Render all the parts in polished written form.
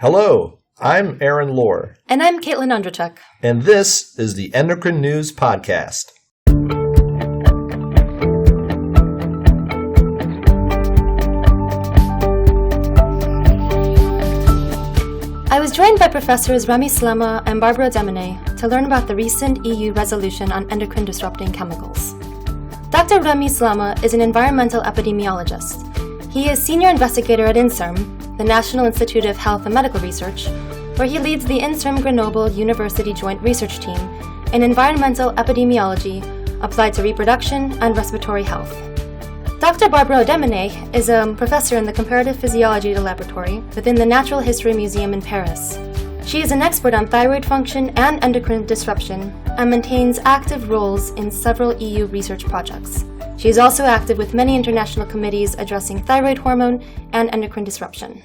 Hello, I'm Aaron Lohr. And I'm Caitlin Ondrachuk. And this is the Endocrine News Podcast. I was joined by Professors Remy Slama and Barbara Demonnet to learn about the recent EU resolution on endocrine disrupting chemicals. Dr. Remy Slama is an environmental epidemiologist. He is senior investigator at INSERM, the National Institute of Health and Medical Research, where he leads the INSERM Grenoble University Joint Research Team in environmental epidemiology applied to reproduction and respiratory health. Dr. Barbara Demonnet is a professor in the Comparative Physiology Laboratory within the Natural History Museum in Paris. She is an expert on thyroid function and endocrine disruption and maintains active roles in several EU research projects. She is also active with many international committees addressing thyroid hormone and endocrine disruption.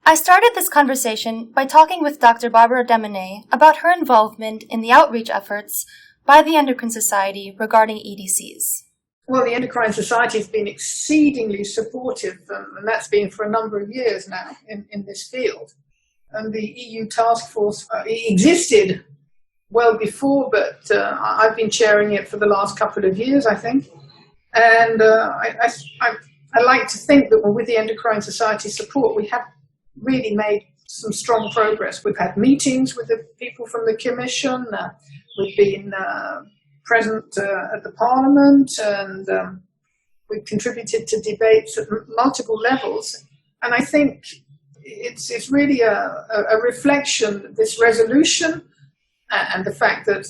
I started this conversation by talking with Dr. Barbara Demonnet about her involvement in the outreach efforts by the Endocrine Society regarding EDCs. Well, the Endocrine Society has been exceedingly supportive, and that's been for a number of years now in this field. And the EU task force existed well before, but I've been chairing it for the last couple of years, I think. And I like to think that with the Endocrine Society support, we have really made some strong progress. We've had meetings with the people from the Commission. We've been present at the Parliament, and we've contributed to debates at multiple levels. And I think it's really a reflection, this resolution, and the fact that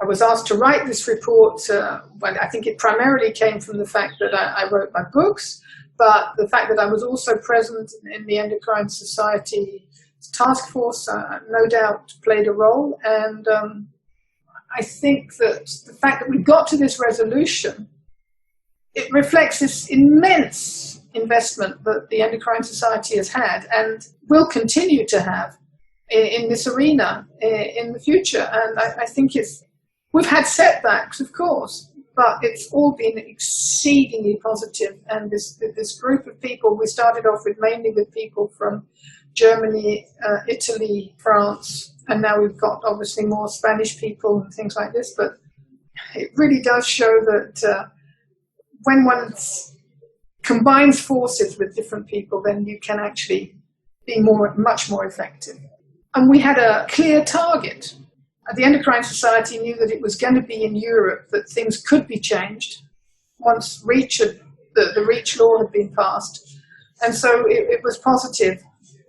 I was asked to write this report. Well, I think it primarily came from the fact that I wrote my books, but the fact that I was also present in the Endocrine Society task force no doubt played a role. And I think that the fact that we got to this resolution, it reflects this immense investment that the Endocrine Society has had and will continue to have in this arena in the future. And I think we've had setbacks, of course, but it's all been exceedingly positive. And this group of people, we started off with mainly with people from Germany, Italy, France, and now we've got obviously more Spanish people and things like this. But it really does show that when one combines forces with different people, then you can actually be much more effective. And we had a clear target. The Endocrine Society knew that it was going to be in Europe, that things could be changed once the REACH law had been passed. And so it was positive.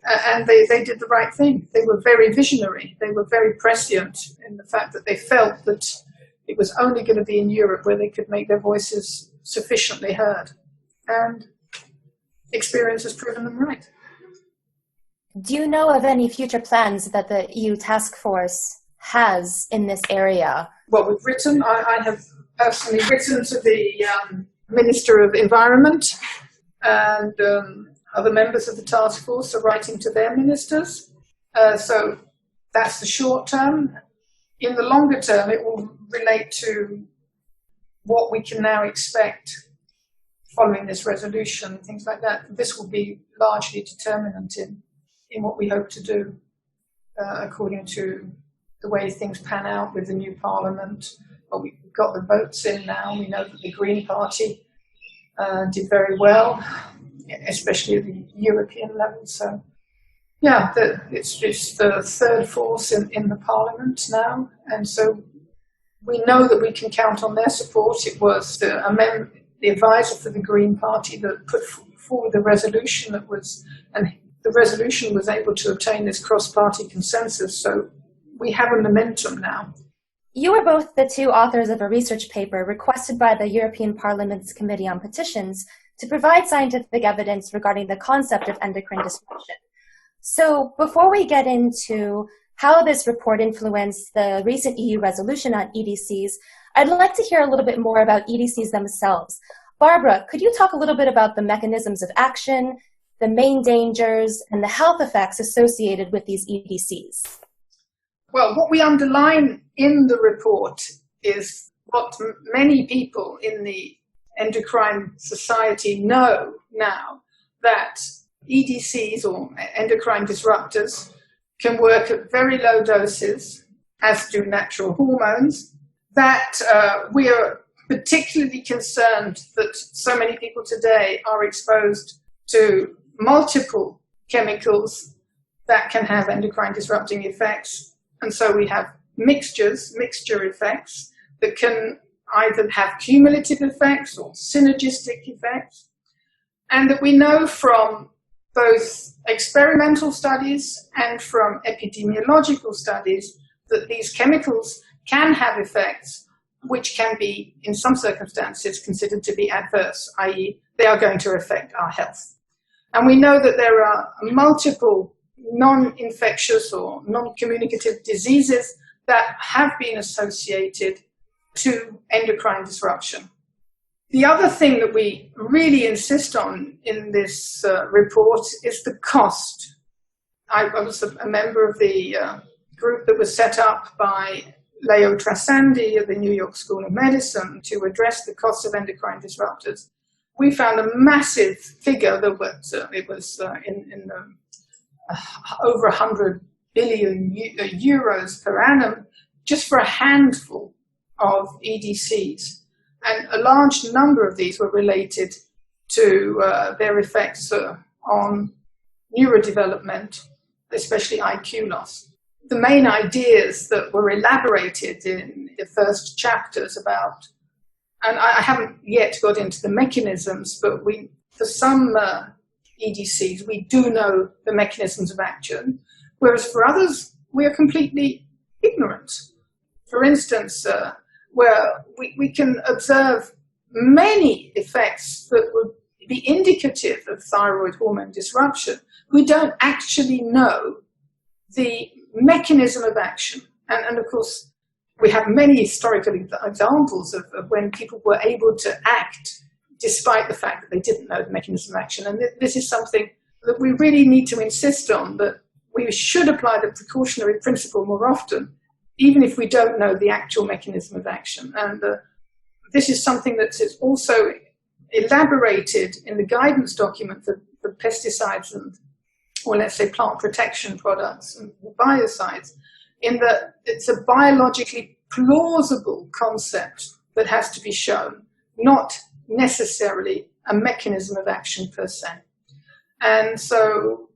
And they did the right thing. They were very visionary. They were very prescient in the fact that they felt that it was only going to be in Europe where they could make their voices sufficiently heard. And experience has proven them right. Do you know of any future plans that the EU task force has in this area? Well, I have personally written to the Minister of Environment, and other members of the task force are writing to their ministers. So that's the short term. In the longer term, it will relate to what we can now expect following this resolution, things like that. This will be largely determinant in what we hope to do according to the way things pan out with the new parliament. Well, we've got the votes in now. We know that the Green Party did very well, especially at the European level. So, yeah, it's the third force in the parliament now. And so we know that we can count on their support. It was the advisor for the Green Party that put forward the resolution and the resolution was able to obtain this cross-party consensus. So we have a momentum now. You are both the two authors of a research paper requested by the European Parliament's Committee on Petitions to provide scientific evidence regarding the concept of endocrine disruption. So before we get into how this report influenced the recent EU resolution on EDCs, I'd like to hear a little bit more about EDCs themselves. Barbara, could you talk a little bit about the mechanisms of action, the main dangers, and the health effects associated with these EDCs? Well, what we underline in the report is what many people in the Endocrine Society know now, that EDCs, or endocrine disruptors, can work at very low doses, as do natural hormones, that we are particularly concerned that so many people today are exposed to multiple chemicals that can have endocrine disrupting effects. And so we have mixture effects that can either have cumulative effects or synergistic effects. And that we know from both experimental studies and from epidemiological studies that these chemicals can have effects which can be, in some circumstances, considered to be adverse, i.e. they are going to affect our health. And we know that there are multiple non-infectious or non-communicative diseases that have been associated to endocrine disruption. The other thing that we really insist on in this report is the cost. I was a member of the group that was set up by Leo Trasandi of the New York School of Medicine to address the cost of endocrine disruptors. We found a massive figure that was in over 100 billion euros per annum just for a handful of EDCs. And a large number of these were related to their effects on neurodevelopment, especially IQ loss. The main ideas that were elaborated in the first chapters about, and I haven't yet got into the mechanisms, but for some EDCs, we do know the mechanisms of action, whereas for others, we are completely ignorant. For instance, where we can observe many effects that would be indicative of thyroid hormone disruption, we don't actually know the mechanism of action. And of course, we have many historical examples of when people were able to act despite the fact that they didn't know the mechanism of action. And this is something that we really need to insist on, that we should apply the precautionary principle more often, even if we don't know the actual mechanism of action. And this is something that is also elaborated in the guidance document for pesticides and, or let's say, plant protection products and biocides, in that it's a biologically plausible concept that has to be shown, not necessarily a mechanism of action per se. And so,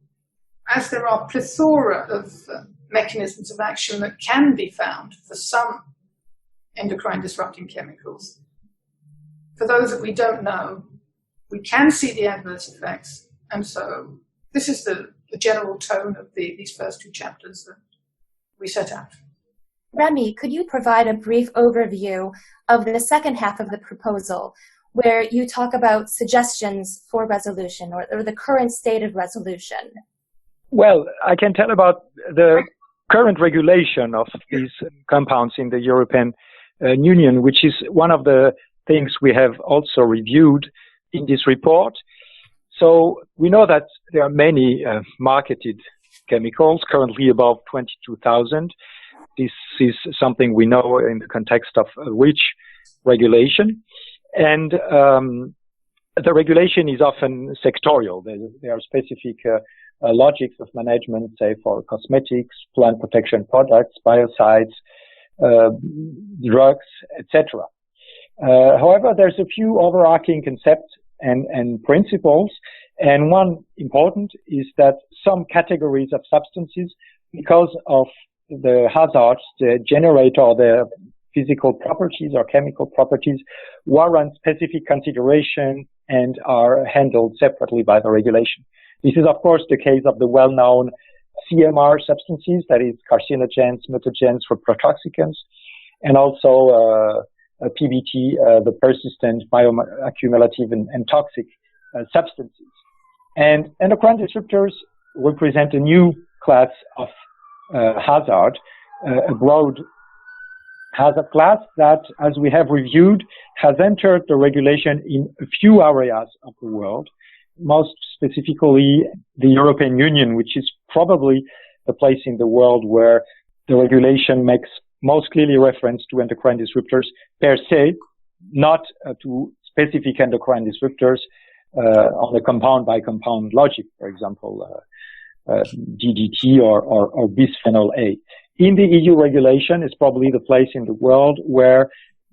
as there are plethora of mechanisms of action that can be found for some endocrine disrupting chemicals, for those that we don't know, we can see the adverse effects. And so this is the general tone of these first two chapters that we set out. Remy, could you provide a brief overview of the second half of the proposal, where you talk about suggestions for resolution or the current state of resolution? Well, I can tell about the current regulation of these compounds in the European Union, which is one of the things we have also reviewed in this report. So we know that there are many marketed chemicals, currently above 22,000. This is something we know in the context of REACH regulation. And the regulation is often sectorial. There are specific logics of management, say, for cosmetics, plant protection products, biocides, drugs, etc. However, there's a few overarching concepts and principles, and one important is that some categories of substances, because of the hazards they generate or their physical properties or chemical properties, warrant specific consideration and are handled separately by the regulation. This is, of course, the case of the well-known CMR substances, that is, carcinogens, mutagens, reprotoxicants, and also PBT, the persistent, bioaccumulative, and toxic substances. And endocrine disruptors represent a new class of hazard, a broad hazard class that, as we have reviewed, has entered the regulation in a few areas of the world, most specifically the European Union, which is probably the place in the world where the regulation makes most clearly reference to endocrine disruptors per se, not to specific endocrine disruptors on a compound by compound logic, for example, DDT or bisphenol A. In the EU regulation, it's probably the place in the world where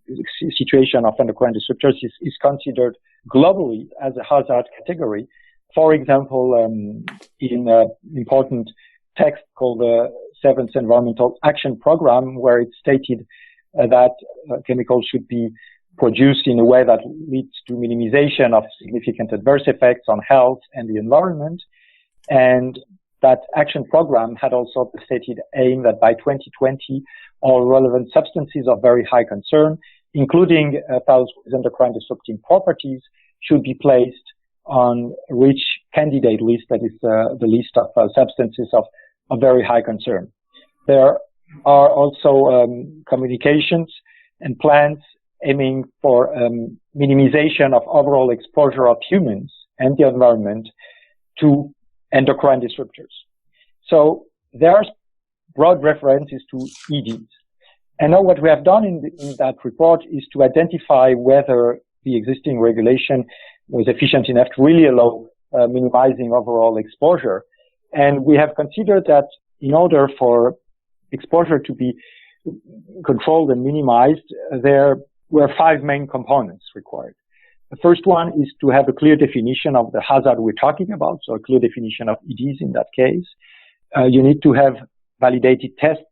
the situation of endocrine disruptors is considered globally as a hazard category. For example, in an important text called the Seventh Environmental Action Program, where it's stated that chemicals should be produced in a way that leads to minimization of significant adverse effects on health and the environment. And that action program had also the stated aim that by 2020, all relevant substances of very high concern, including those with endocrine disrupting properties, should be placed on a rich candidate list, that is the list of substances of very high concern. There are also communications and plans aiming for minimization of overall exposure of humans and the environment to endocrine disruptors. So there are broad references to EDs. And now what we have done in that report is to identify whether the existing regulation was efficient enough to really allow minimizing overall exposure. And we have considered that in order for exposure to be controlled and minimized, there were 5 main components required. The first one is to have a clear definition of the hazard we're talking about, so a clear definition of EDs in that case. You need to have validated tests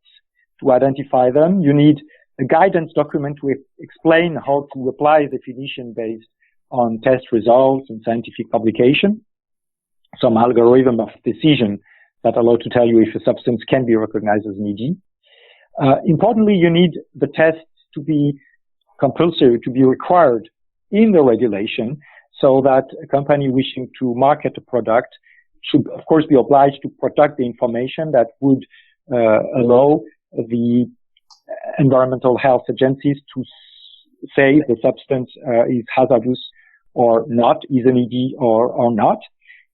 to identify them. You need a guidance document to explain how to apply definition based on test results and scientific publication. Some algorithm of decision that allow to tell you if a substance can be recognized as an ED. Importantly, you need the tests to be compulsory, to be required in the regulation, so that a company wishing to market a product should, of course, be obliged to protect the information that would allow the environmental health agencies to say the substance is hazardous or not, is an ED or not.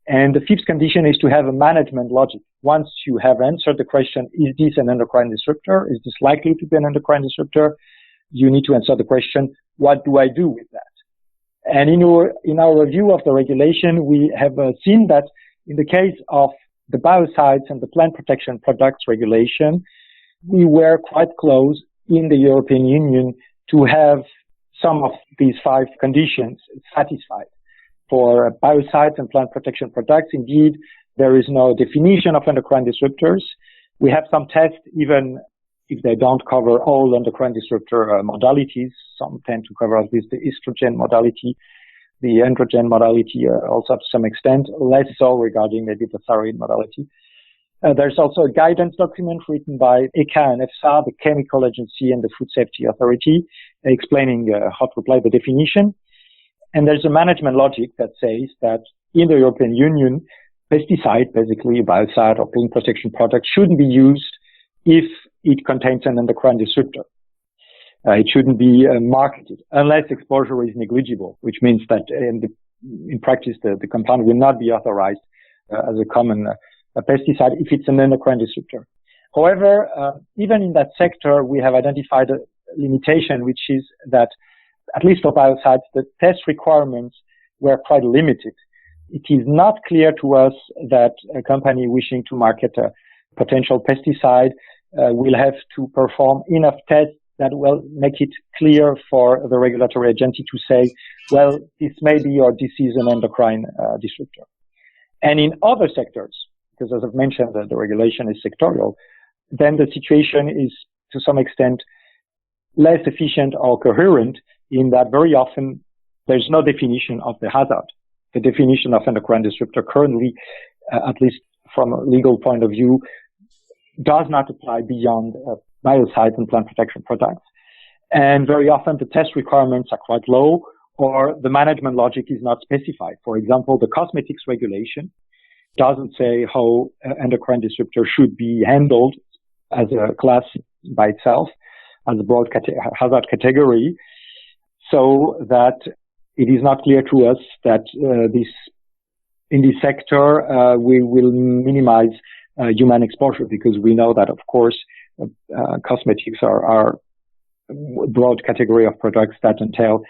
And the 5th condition is to have a management logic. Once you have answered the question, is this an endocrine disruptor? Is this likely to be an endocrine disruptor? You need to answer the question, what do I do with that? And in our review of the regulation, we have seen that in the case of the biocides and the plant protection products regulation, we were quite close in the European Union to have some of these 5 conditions satisfied. For biocides and plant protection products, indeed, there is no definition of endocrine disruptors. We have some tests, even if they don't cover all endocrine disruptor modalities. Some tend to cover at least the estrogen modality, the androgen modality also to some extent, less so regarding maybe the thyroid modality. There's also a guidance document written by ECHA and EFSA, the Chemical Agency and the Food Safety Authority, explaining how to apply the definition. And there's a management logic that says that in the European Union, pesticide, basically a biocide or plant protection product, shouldn't be used if it contains an endocrine disruptor. It shouldn't be marketed unless exposure is negligible, which means that in practice the compound will not be authorized as a common pesticide if it's an endocrine disruptor. However, even in that sector, we have identified a limitation, which is that, at least for biocides, the test requirements were quite limited. It is not clear to us that a company wishing to market a potential pesticide will have to perform enough tests that will make it clear for the regulatory agency to say, well, this may be or this is an endocrine disruptor. And in other sectors, because as I've mentioned, the regulation is sectorial, then the situation is to some extent less efficient or coherent in that very often there's no definition of the hazard. The definition of endocrine disruptor currently, at least from a legal point of view, does not apply beyond biocides and plant protection products. And very often the test requirements are quite low, or the management logic is not specified. For example, the cosmetics regulation doesn't say how endocrine disruptor should be handled as a class by itself, as a broad hazard category, so that it is not clear to us that in this sector we will minimize human exposure, because we know that, of course, cosmetics are a broad category of products that entail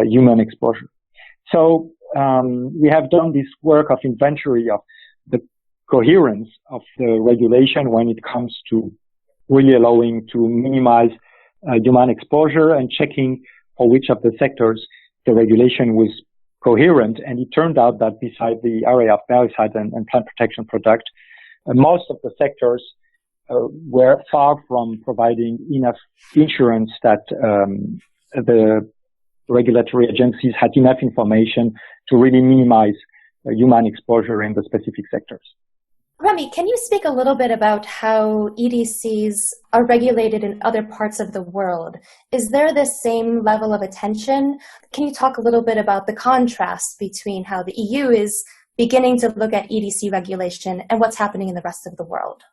human exposure. So we have done this work of inventory of the coherence of the regulation when it comes to really allowing to minimize human exposure and checking for which of the sectors the regulation was coherent. And it turned out that beside the area of biocide and plant protection product, most of the sectors were far from providing enough insurance that the regulatory agencies had enough information to really minimize human exposure in the specific sectors. Remy, can you speak a little bit about how EDCs are regulated in other parts of the world? Is there the same level of attention? Can you talk a little bit about the contrast between how the EU is beginning to look at EDC regulation and what's happening in the rest of the world?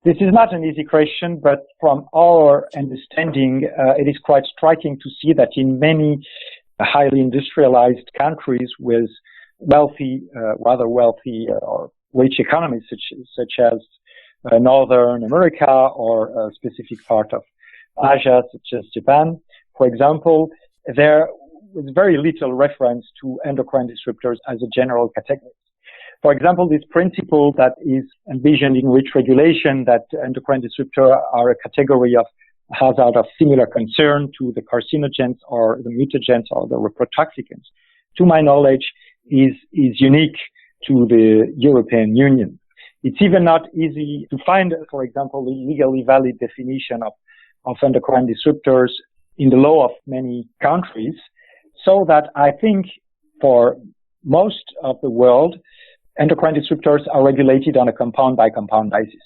This is not an easy question, but from our understanding, it is quite striking to see that in many highly industrialized countries with rather wealthy or rich economies such as Northern America or a specific part of Asia, such as Japan, for example, there was very little reference to endocrine disruptors as a general category. For example, this principle that is envisioned in REACH regulation that endocrine disruptors are a category of hazard of similar concern to the carcinogens or the mutagens or the reprotoxicants, to my knowledge, is unique to the European Union. It's even not easy to find, for example, a legally valid definition of endocrine disruptors in the law of many countries, so that I think for most of the world, endocrine disruptors are regulated on a compound-by-compound basis.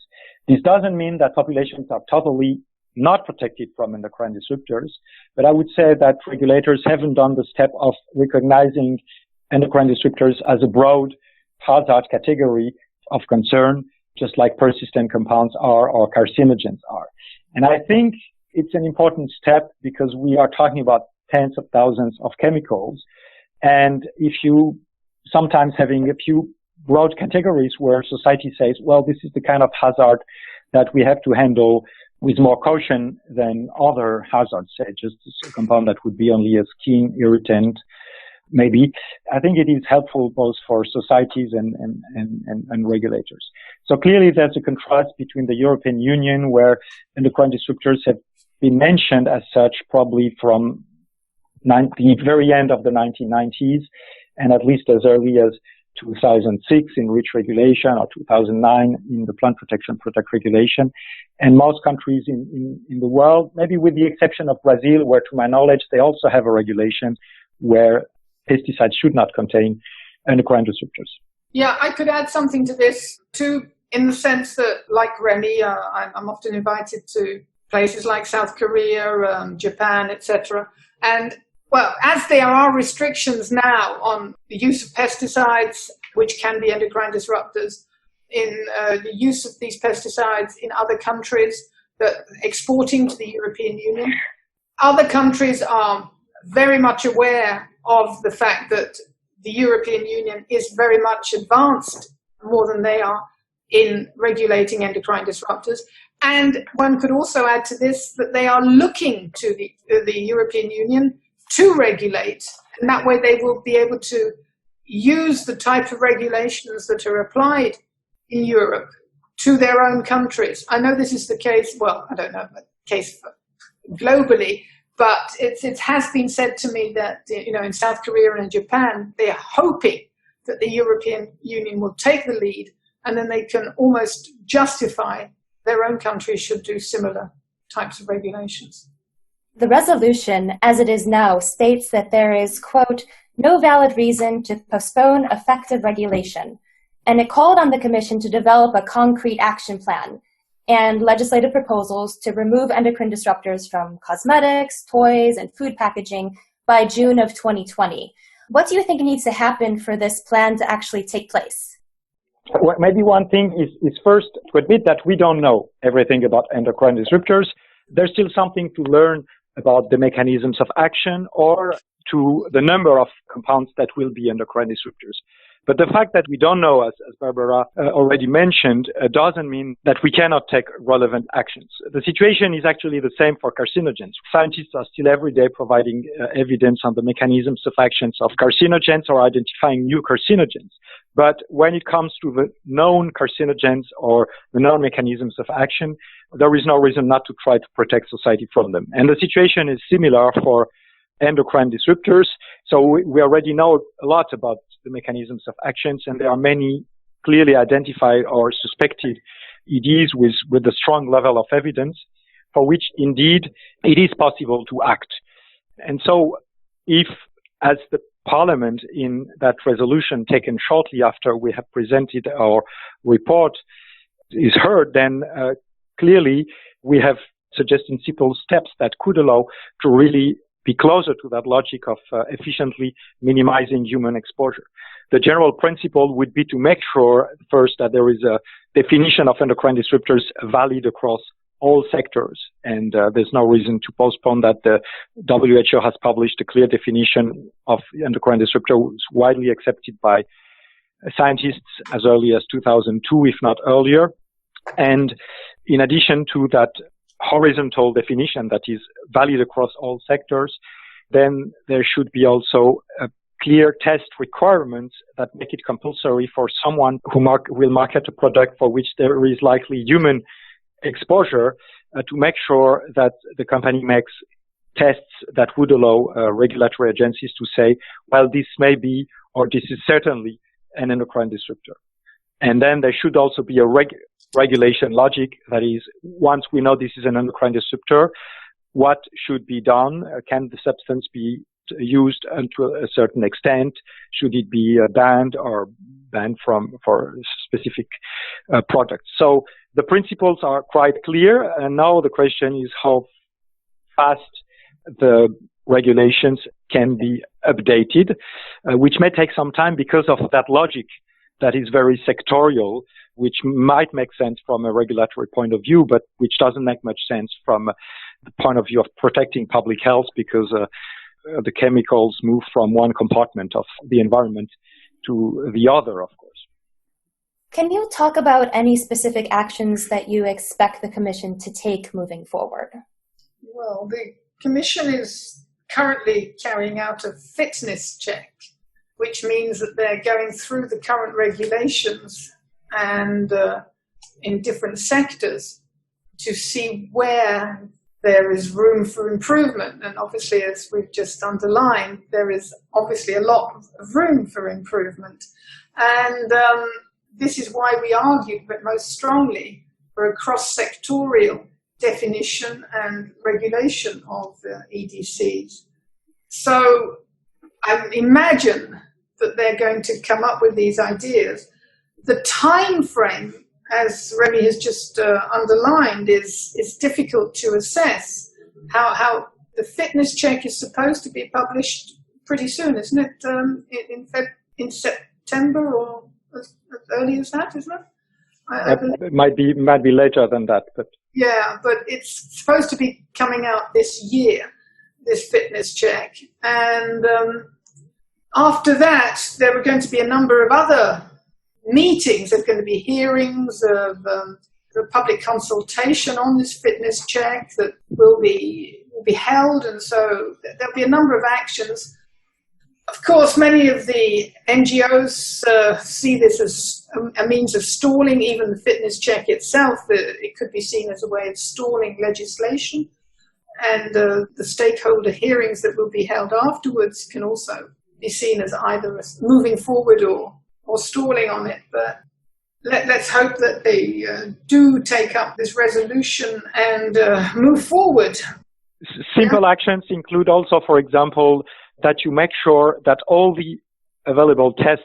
This doesn't mean that populations are totally not protected from endocrine disruptors, but I would say that regulators haven't done the step of recognizing endocrine disruptors as a broad hazard category of concern, just like persistent compounds are or carcinogens are. And I think it's an important step because we are talking about tens of thousands of chemicals. And if you sometimes having a few broad categories where society says, well, this is the kind of hazard that we have to handle with more caution than other hazards, say just a compound that would be only a skin irritant, maybe. I think it is helpful both for societies and regulators. So clearly there's a contrast between the European Union, where endocrine disruptors have been mentioned as such probably from the very end of the 1990s, and at least as early as 2006 in REACH regulation or 2009 in the plant protection product regulation. And most countries in the world, maybe with the exception of Brazil, where to my knowledge they also have a regulation where pesticides should not contain endocrine disruptors. Yeah, I could add something to this too, in the sense that, like Remy, I'm often invited to places like South Korea, Japan, etc. And well, as there are restrictions now on the use of pesticides, which can be endocrine disruptors, in the use of these pesticides in other countries that exporting to the European Union, other countries are very much aware of the fact that the European Union is very much advanced, more than they are, in regulating endocrine disruptors. And one could also add to this that they are looking to the European Union to regulate, and that way they will be able to use the type of regulations that are applied in Europe to their own countries. I know this is the case, well, I don't know the case globally, but it has been said to me that, you know, in South Korea and in Japan, they are hoping that the European Union will take the lead, and then they can almost justify their own countries should do similar types of regulations. The resolution, as it is now, states that there is, quote, no valid reason to postpone effective regulation, and it called on the Commission to develop a concrete action plan and legislative proposals to remove endocrine disruptors from cosmetics, toys, and food packaging by June of 2020. What do you think needs to happen for this plan to actually take place? Well, maybe one thing is first to admit that we don't know everything about endocrine disruptors. There's still something to learn about the mechanisms of action or to the number of compounds that will be endocrine disruptors. But the fact that we don't know, as Barbara already mentioned, doesn't mean that we cannot take relevant actions. The situation is actually the same for carcinogens. Scientists are still every day providing evidence on the mechanisms of actions of carcinogens or identifying new carcinogens. But when it comes to the known carcinogens or the known mechanisms of action, there is no reason not to try to protect society from them. And the situation is similar for endocrine disruptors. So we already know a lot about the mechanisms of actions, and there are many clearly identified or suspected EDs with a strong level of evidence for which indeed it is possible to act. And so if, as the Parliament in that resolution taken shortly after we have presented our report is heard, then clearly we have suggested simple steps that could allow to really be closer to that logic of efficiently minimizing human exposure. The general principle would be to make sure first that there is a definition of endocrine disruptors valid across all sectors, and there's no reason to postpone that. The WHO has published a clear definition of endocrine disruptor, widely accepted by scientists as early as 2002, if not earlier. And in addition to that horizontal definition that is valid across all sectors, then there should be also a clear test requirements that make it compulsory for someone who will market a product for which there is likely human exposure to make sure that the company makes tests that would allow regulatory agencies to say, well, this may be, or this is certainly an endocrine disruptor. And then there should also be a regulation logic, that is, once we know this is an endocrine disruptor, what should be done? Can the substance be used to a certain extent? Should it be banned or banned for specific products? So the principles are quite clear, and now the question is how fast the regulations can be updated, which may take some time because of that logic that is very sectorial, which might make sense from a regulatory point of view, but which doesn't make much sense from the point of view of protecting public health, because the chemicals move from one compartment of the environment to the other, of course. Can you talk about any specific actions that you expect the Commission to take moving forward? Well, the Commission is currently carrying out a fitness check, which means that they're going through the current regulations and in different sectors to see where there is room for improvement. And obviously, as we've just underlined, there is obviously a lot of room for improvement. And this is why we argued, but most strongly, for a cross-sectorial definition and regulation of EDCs. So I imagine that they're going to come up with these ideas. The time frame, as Remy has just underlined, is difficult to assess. How the fitness check is supposed to be published pretty soon, isn't it? In September or as early as that, isn't it? It might be later than that, but yeah, but it's supposed to be coming out this year, this fitness check, and after that there are going to be a number of other meetings. There's going to be hearings of public consultation on this fitness check that will be held, and so there'll be a number of actions. Of course, many of the NGOs see this as a means of stalling even the fitness check itself. It could be seen as a way of stalling legislation, and the stakeholder hearings that will be held afterwards can also be seen as either moving forward or stalling on it. But let's hope that they do take up this resolution and move forward. Simple actions include also, for example, that you make sure that all the available tests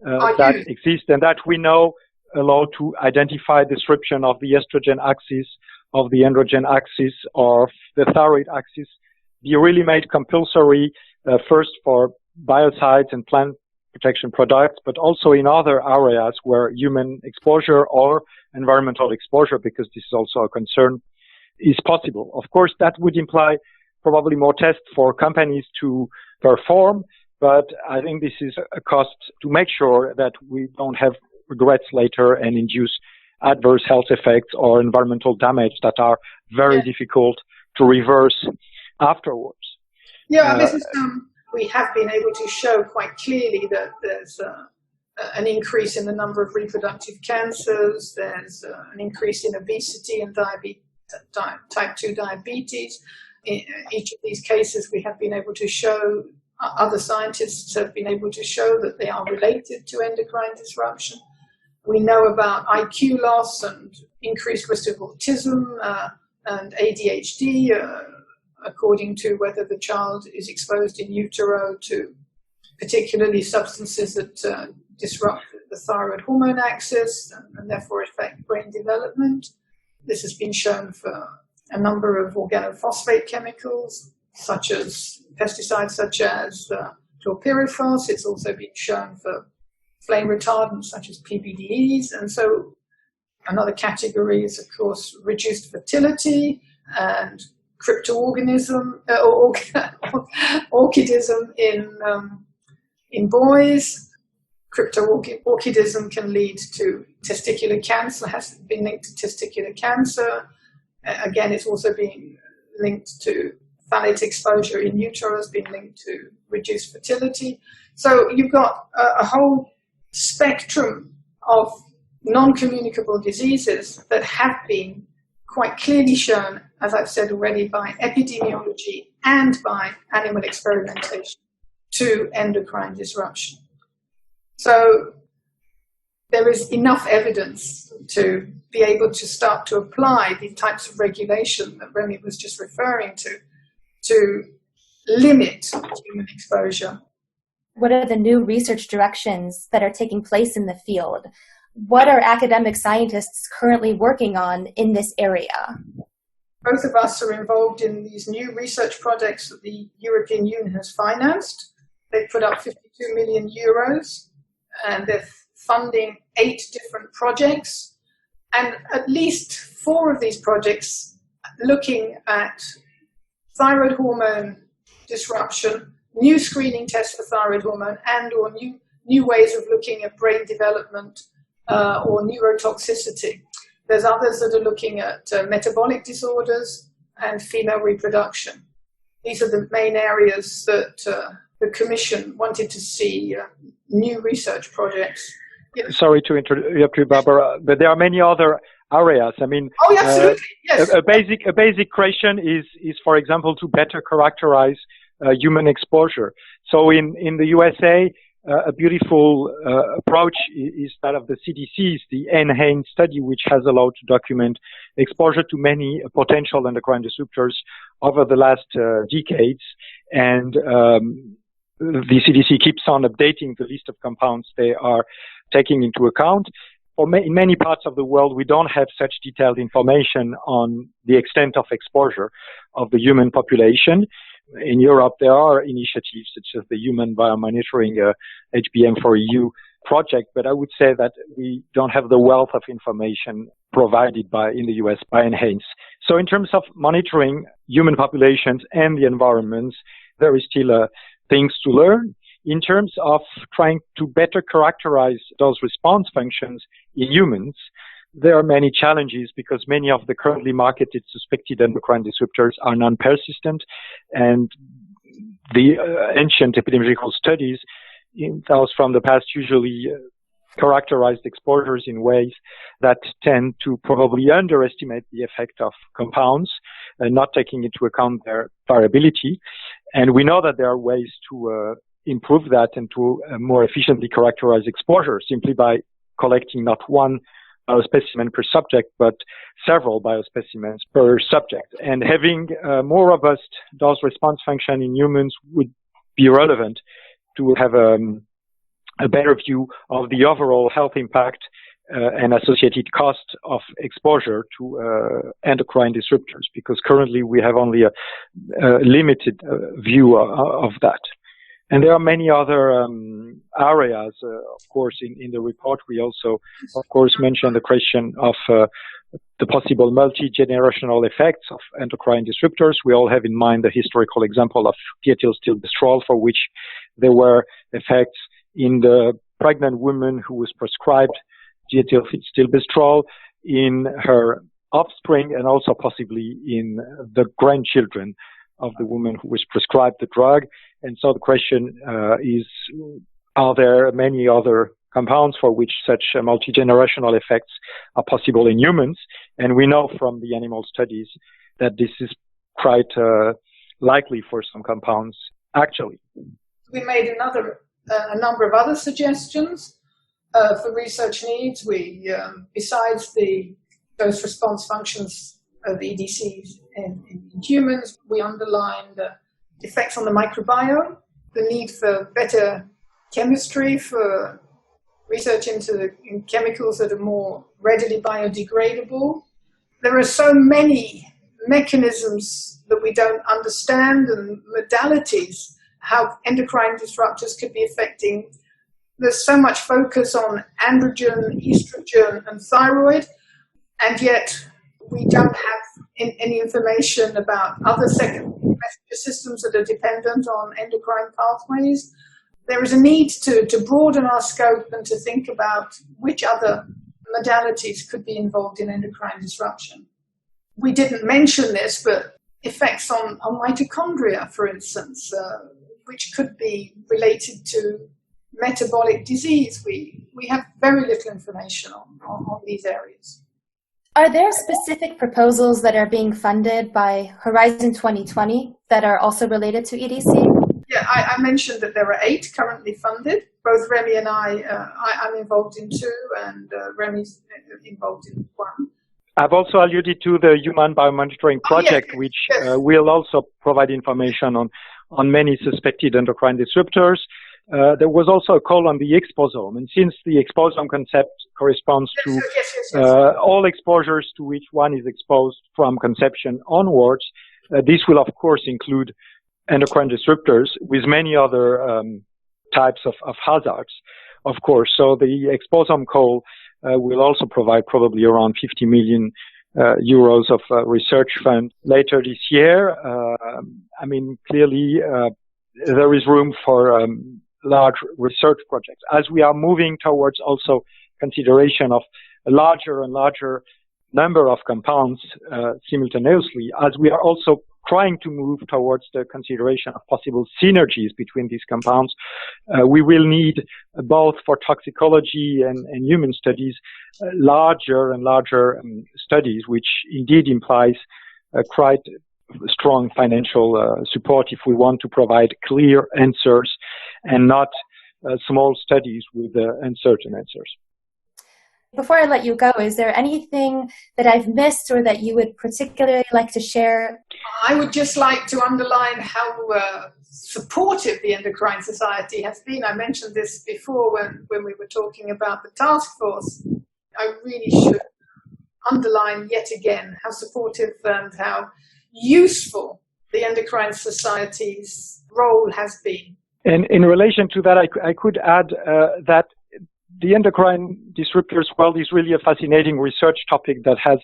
that exist and that we know allow to identify disruption of the estrogen axis, of the androgen axis, or the thyroid axis be really made compulsory, first for biocides and plant protection products, but also in other areas where human exposure or environmental exposure, because this is also a concern, is possible. Of course, that would imply probably more tests for companies to perform, but I think this is a cost to make sure that we don't have regrets later and induce adverse health effects or environmental damage that are very difficult to reverse afterwards. Yeah, this is, we have been able to show quite clearly that there's an increase in the number of reproductive cancers, there's an increase in obesity and type 2 diabetes. In each of these cases, we have been able to show, other scientists have been able to show that they are related to endocrine disruption. We know about IQ loss and increased risk of autism and ADHD, according to whether the child is exposed in utero to particularly substances that disrupt the thyroid hormone axis and therefore affect brain development. This has been shown for a number of organophosphate chemicals, such as pesticides such as chlorpyrifos. It's also been shown for flame retardants such as PBDEs. And so another category is, of course, reduced fertility and cryptoorganism, orchidism in boys. Cryptoorchidism can lead to testicular cancer, has been linked to testicular cancer. Again, it's also been linked to phthalate exposure in utero, has been linked to reduced fertility. So you've got a whole spectrum of non-communicable diseases that have been quite clearly shown, as I've said already, by epidemiology and by animal experimentation to endocrine disruption. So there is enough evidence to be able to start to apply the types of regulation that Remy was just referring to limit human exposure. What are the new research directions that are taking place in the field? What are academic scientists currently working on in this area? Both of us are involved in these new research projects that the European Union has financed. They've put up 52 million euros and they're funding 8 different projects. And at least 4 of these projects looking at thyroid hormone disruption, new screening tests for thyroid hormone, and or new ways of looking at brain development or neurotoxicity. There's others that are looking at metabolic disorders and female reproduction. These are the main areas that the Commission wanted to see new research projects. Sorry to interrupt you, Barbara, but there are many other areas. I mean, absolutely. Yes. A basic question is, for example, to better characterize human exposure. So in the USA, a beautiful approach is that of the CDCs, the ENHANE study, which has allowed to document exposure to many potential endocrine disruptors over the last decades. And the CDC keeps on updating the list of compounds they are taking into account. In many parts of the world, we don't have such detailed information on the extent of exposure of the human population. In Europe, there are initiatives such as the Human Biomonitoring HBM4EU project, but I would say that we don't have the wealth of information provided in the US by ENHANE. So in terms of monitoring human populations and the environments, there is still things to learn. In terms of trying to better characterize those response functions in humans, there are many challenges because many of the currently marketed suspected endocrine disruptors are non-persistent, and the ancient epidemiological studies, those from the past, usually characterized exposures in ways that tend to probably underestimate the effect of compounds, not taking into account their variability. And we know that there are ways to improve that and to more efficiently characterize exposure simply by collecting not one biospecimen per subject, but several biospecimens per subject. And having more robust dose response function in humans would be relevant to have a better view of the overall health impact and associated cost of exposure to endocrine disruptors, because currently we have only a limited view of that. And there are many other areas, of course, in the report. We also, of course, mention the question of the possible multi-generational effects of endocrine disruptors. We all have in mind the historical example of diethylstilbestrol, for which there were effects in the pregnant woman who was prescribed diethylstilbestrol, in her offspring, and also possibly in the grandchildren of the woman who was prescribed the drug. And so the question is, are there many other compounds for which such multi-generational effects are possible in humans? And we know from the animal studies that this is quite likely for some compounds, actually. We made a number of other suggestions for research needs. We, besides the dose-response functions of EDCs in humans, we underlined effects on the microbiome, the need for better chemistry, for research into chemicals that are more readily biodegradable. There are so many mechanisms that we don't understand and modalities, how endocrine disruptors could be affecting. There's so much focus on androgen, estrogen, and thyroid, and yet we don't have any information about other secondary messenger systems that are dependent on endocrine pathways. There is a need to broaden our scope and to think about which other modalities could be involved in endocrine disruption. We didn't mention this, but effects on mitochondria, for instance, which could be related to metabolic disease. We have very little information on these areas. Are there specific proposals that are being funded by Horizon 2020 that are also related to EDC? Yeah, I mentioned that there are 8 currently funded. Both Remy and I'm involved in 2, and Remy's involved in 1. I've also alluded to the Human Biomonitoring Project, which will also provide information on many suspected endocrine disruptors. There was also a call on the exposome, and since the exposome concept corresponds to all exposures to which one is exposed from conception onwards, this will of course include endocrine disruptors with many other types of hazards, of course. So the exposome call will also provide probably around 50 million euros of research fund later this year. Clearly there is room for large research projects as we are moving towards also consideration of a larger and larger number of compounds simultaneously, as we are also trying to move towards the consideration of possible synergies between these compounds. We will need both for toxicology and human studies, larger and larger studies, which indeed implies quite strong financial support if we want to provide clear answers and not small studies with uncertain answers. Before I let you go, is there anything that I've missed or that you would particularly like to share? I would just like to underline how supportive the Endocrine Society has been. I mentioned this before when we were talking about the task force. I really should underline yet again how supportive and how useful the Endocrine Society's role has been. And in relation to that, I could add that the endocrine disruptors world is really a fascinating research topic that has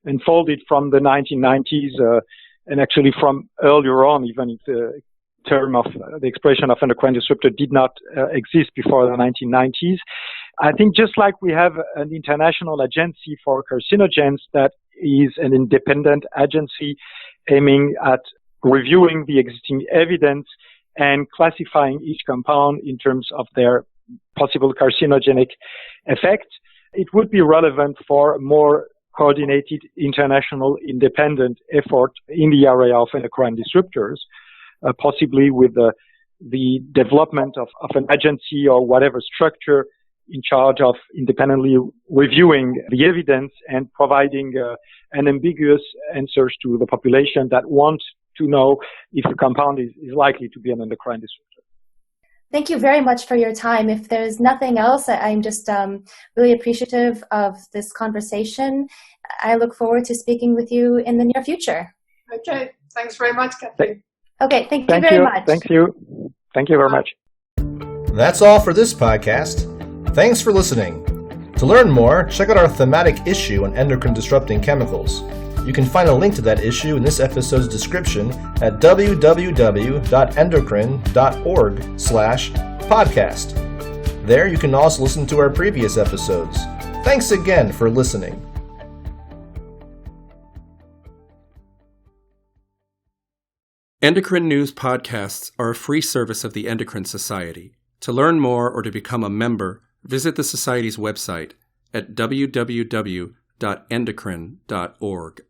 unfolded from the 1990s and actually from earlier on, even if the term of the expression of endocrine disruptor did not exist before the 1990s. I think just like we have an international agency for carcinogens that is an independent agency aiming at reviewing the existing evidence and classifying each compound in terms of their possible carcinogenic effect, it would be relevant for more coordinated international independent effort in the area of endocrine disruptors, possibly with the development of an agency or whatever structure in charge of independently reviewing the evidence and providing unambiguous answers to the population that want to know if a compound is likely to be an endocrine disruptor. Thank you very much for your time. If there's nothing else, I'm just really appreciative of this conversation. I look forward to speaking with you in the near future. Okay. Thanks very much, Kathleen. Okay. Thank you very much. Thank you. Thank you very much. That's all for this podcast. Thanks for listening. To learn more, check out our thematic issue on endocrine disrupting chemicals. You can find a link to that issue in this episode's description at www.endocrine.org/podcast. There you can also listen to our previous episodes. Thanks again for listening. Endocrine News podcasts are a free service of the Endocrine Society. To learn more or to become a member, visit the Society's website at www.endocrine.org.